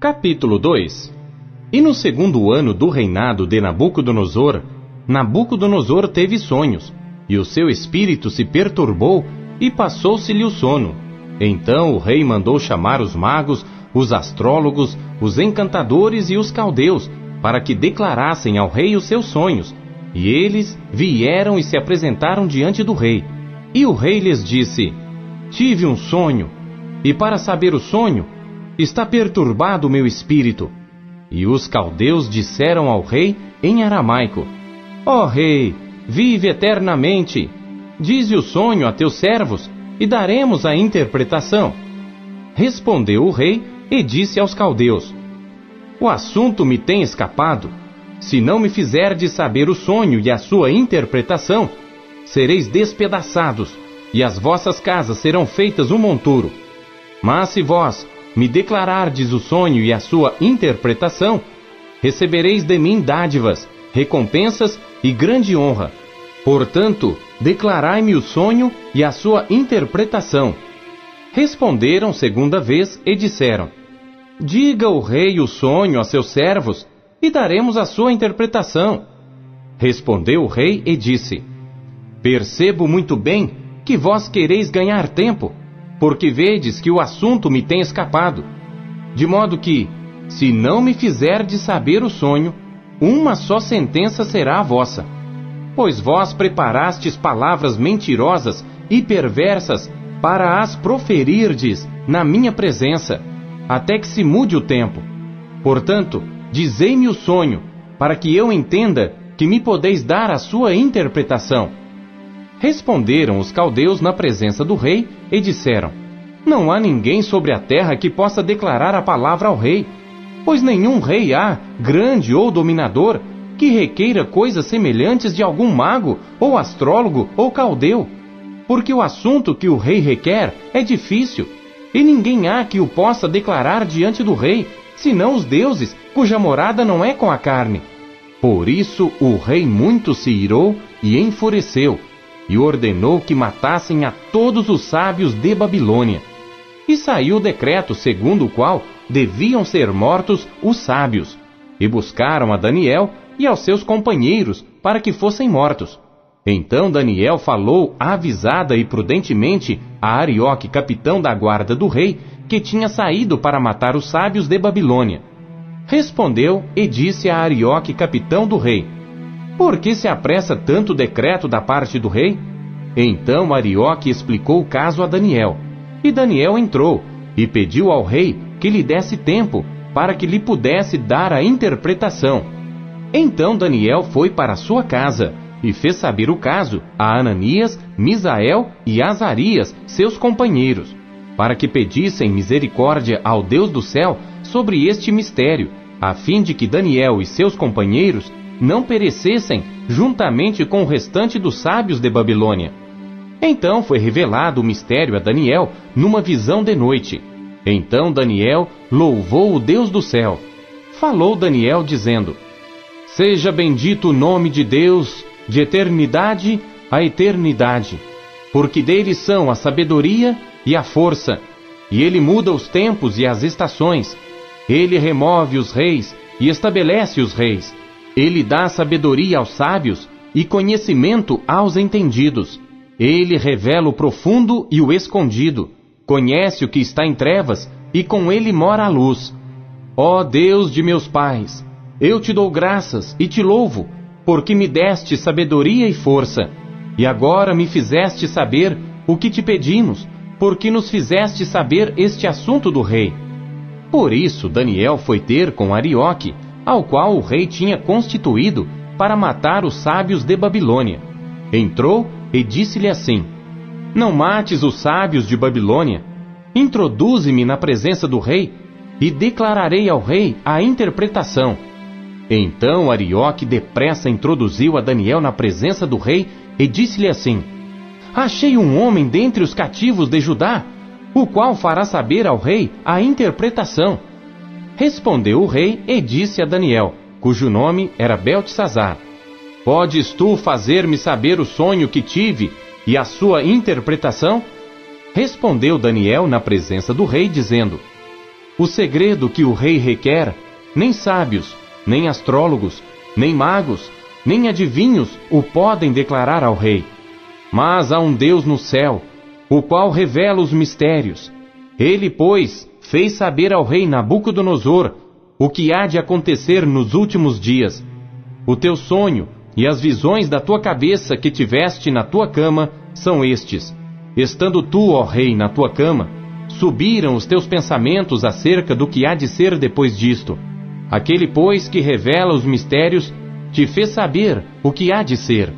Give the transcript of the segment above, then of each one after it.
Capítulo 2. E no segundo ano do reinado de Nabucodonosor, Nabucodonosor teve sonhos, e o seu espírito se perturbou, e passou-se-lhe o sono. Então o rei mandou chamar os magos, os astrólogos, os encantadores e os caldeus, para que declarassem ao rei os seus sonhos. E eles vieram e se apresentaram diante do rei. E o rei lhes disse: Tive um sonho, e para saber o sonho, está perturbado o meu espírito. E os caldeus disseram ao rei em aramaico: Ó rei, vive eternamente. Dize o sonho a teus servos, e daremos a interpretação. Respondeu o rei e disse aos caldeus: O assunto me tem escapado. Se não me fizerdes saber o sonho e a sua interpretação, sereis despedaçados, e as vossas casas serão feitas um monturo. Mas se vós me declarardes o sonho e a sua interpretação, recebereis de mim dádivas, recompensas e grande honra. Portanto, declarai-me o sonho e a sua interpretação. Responderam segunda vez e disseram: Diga o rei o sonho a seus servos, e daremos a sua interpretação. Respondeu o rei e disse: Percebo muito bem que vós quereis ganhar tempo, porque vedes que o assunto me tem escapado. De modo que, se não me fizerdes saber o sonho, uma só sentença será a vossa. Pois vós preparastes palavras mentirosas e perversas para as proferirdes na minha presença, até que se mude o tempo. Portanto, dizei-me o sonho, para que eu entenda que me podeis dar a sua interpretação. Responderam os caldeus na presença do rei e disseram: Não há ninguém sobre a terra que possa declarar a palavra ao rei, pois nenhum rei há, grande ou dominador, que requeira coisas semelhantes de algum mago, ou astrólogo, ou caldeu. Porque o assunto que o rei requer é difícil, e ninguém há que o possa declarar diante do rei, senão os deuses, cuja morada não é com a carne. Por isso o rei muito se irou e enfureceu, e ordenou que matassem a todos os sábios de Babilônia. E saiu o decreto segundo o qual deviam ser mortos os sábios, e buscaram a Daniel e aos seus companheiros para que fossem mortos. Então Daniel falou avisada e prudentemente a Arioque, capitão da guarda do rei, que tinha saído para matar os sábios de Babilônia. Respondeu e disse a Arioque, capitão do rei: Por que se apressa tanto o decreto da parte do rei? Então Arioque explicou o caso a Daniel. E Daniel entrou e pediu ao rei que lhe desse tempo para que lhe pudesse dar a interpretação. Então Daniel foi para sua casa e fez saber o caso a Ananias, Misael e Azarias, seus companheiros, para que pedissem misericórdia ao Deus do céu sobre este mistério, a fim de que Daniel e seus companheiros não perecessem juntamente com o restante dos sábios de Babilônia. Então foi revelado o mistério a Daniel numa visão de noite. Então Daniel louvou o Deus do céu. Falou Daniel dizendo: Seja bendito o nome de Deus, de eternidade a eternidade, porque dele são a sabedoria e a força, e ele muda os tempos e as estações. Ele remove os reis e estabelece os reis. Ele dá sabedoria aos sábios e conhecimento aos entendidos. Ele revela o profundo e o escondido. Conhece o que está em trevas e com ele mora a luz. Ó Deus de meus pais, eu te dou graças e te louvo, porque me deste sabedoria e força. E agora me fizeste saber o que te pedimos, porque nos fizeste saber este assunto do rei. Por isso Daniel foi ter com Arioque, ao qual o rei tinha constituído para matar os sábios de Babilônia. Entrou e disse-lhe assim: Não mates os sábios de Babilônia. Introduze-me na presença do rei, e declararei ao rei a interpretação. Então Arioque depressa introduziu a Daniel na presença do rei e disse-lhe assim: Achei um homem dentre os cativos de Judá, o qual fará saber ao rei a interpretação. Respondeu o rei e disse a Daniel, cujo nome era Beltesazar: Podes tu fazer-me saber o sonho que tive e a sua interpretação? Respondeu Daniel na presença do rei, dizendo: O segredo que o rei requer, nem sábios, nem astrólogos, nem magos, nem adivinhos o podem declarar ao rei. Mas há um Deus no céu, o qual revela os mistérios. Ele, pois, fez saber ao rei Nabucodonosor o que há de acontecer nos últimos dias. O teu sonho e as visões da tua cabeça que tiveste na tua cama são estes. Estando tu, ó rei, na tua cama, subiram os teus pensamentos acerca do que há de ser depois disto. Aquele, pois, que revela os mistérios, te fez saber o que há de ser.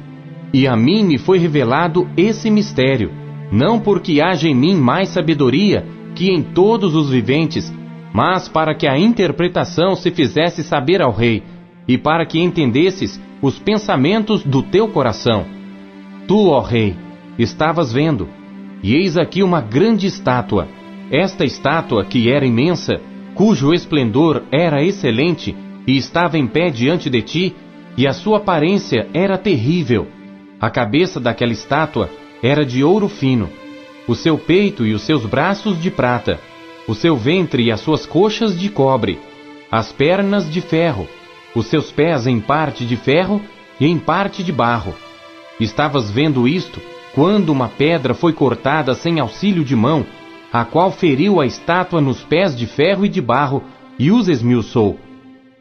E a mim me foi revelado esse mistério, não porque haja em mim mais sabedoria que em todos os viventes, mas para que a interpretação se fizesse saber ao rei, e para que entendesses os pensamentos do teu coração. Tu, ó rei, estavas vendo, e eis aqui uma grande estátua. Esta estátua, que era imensa, cujo esplendor era excelente, e estava em pé diante de ti, e a sua aparência era terrível. A cabeça daquela estátua era de ouro fino, o seu peito e os seus braços de prata, o seu ventre e as suas coxas de cobre, as pernas de ferro, os seus pés em parte de ferro e em parte de barro. Estavas vendo isto, quando uma pedra foi cortada sem auxílio de mão, a qual feriu a estátua nos pés de ferro e de barro, e os esmiuçou.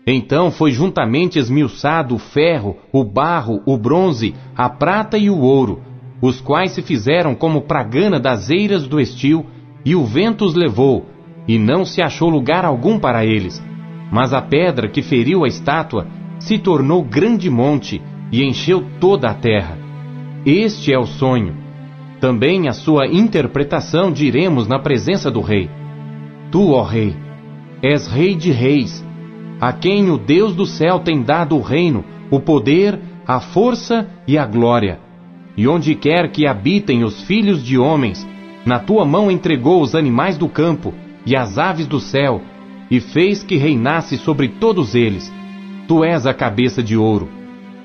Então foi juntamente esmiuçado o ferro, o barro, o bronze, a prata e o ouro, os quais se fizeram como pragana das eiras do estio, e o vento os levou, e não se achou lugar algum para eles. Mas a pedra que feriu a estátua se tornou grande monte, e encheu toda a terra. Este é o sonho. Também a sua interpretação diremos na presença do rei. Tu, ó rei, és rei de reis, a quem o Deus do céu tem dado o reino, o poder, a força e a glória. E onde quer que habitem os filhos de homens, na tua mão entregou os animais do campo e as aves do céu, e fez que reinasse sobre todos eles. Tu és a cabeça de ouro.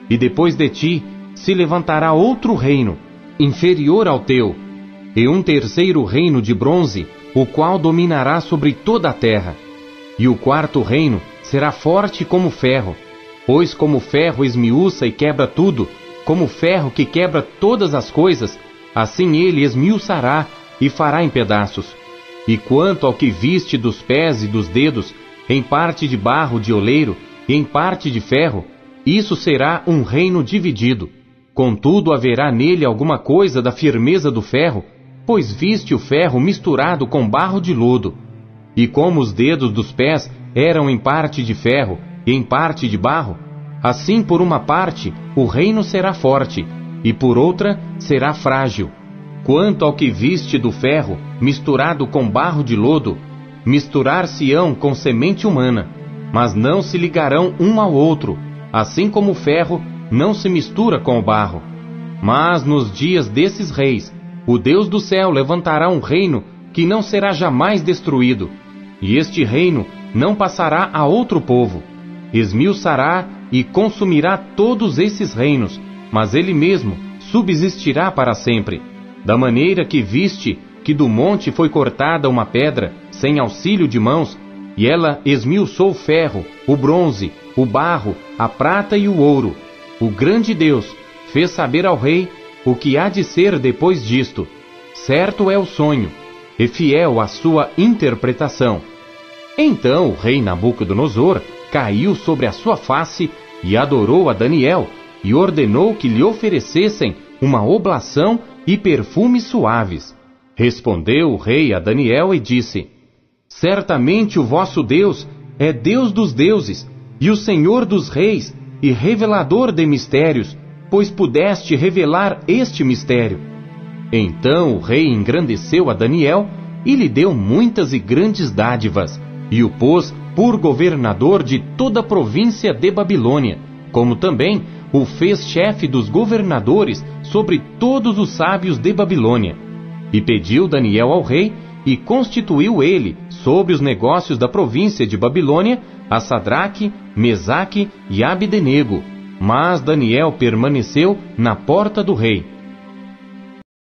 E depois de ti se levantará outro reino, inferior ao teu, e um terceiro reino de bronze, o qual dominará sobre toda a terra. E o quarto reino será forte como ferro, pois como o ferro esmiuça e quebra tudo, como o ferro que quebra todas as coisas, assim ele esmiuçará e fará em pedaços. E quanto ao que viste dos pés e dos dedos, em parte de barro de oleiro e em parte de ferro, isso será um reino dividido. Contudo haverá nele alguma coisa da firmeza do ferro, pois viste o ferro misturado com barro de lodo. E como os dedos dos pés eram em parte de ferro e em parte de barro, assim por uma parte o reino será forte, e por outra será frágil. Quanto ao que viste do ferro misturado com barro de lodo, misturar-se-ão com semente humana, mas não se ligarão um ao outro, assim como o ferro não se mistura com o barro. Mas nos dias desses reis, o Deus do céu levantará um reino que não será jamais destruído, e este reino não passará a outro povo. Esmiuçará e consumirá todos esses reinos, mas ele mesmo subsistirá para sempre. Da maneira que viste que do monte foi cortada uma pedra, sem auxílio de mãos, e ela esmiuçou o ferro, o bronze, o barro, a prata e o ouro, o grande Deus fez saber ao rei o que há de ser depois disto. Certo é o sonho, e fiel a sua interpretação. Então o rei Nabucodonosor caiu sobre a sua face e adorou a Daniel, e ordenou que lhe oferecessem uma oblação e perfumes suaves. Respondeu o rei a Daniel e disse: Certamente o vosso Deus é Deus dos deuses, e o Senhor dos reis, e revelador de mistérios, pois pudeste revelar este mistério. Então o rei engrandeceu a Daniel, e lhe deu muitas e grandes dádivas, e o pôs por governador de toda a província de Babilônia, como também o fez chefe dos governadores sobre todos os sábios de Babilônia. E pediu Daniel ao rei, e constituiu ele, sobre os negócios da província de Babilônia, a Sadraque, Mesaque e Abdenego. Mas Daniel permaneceu na porta do rei.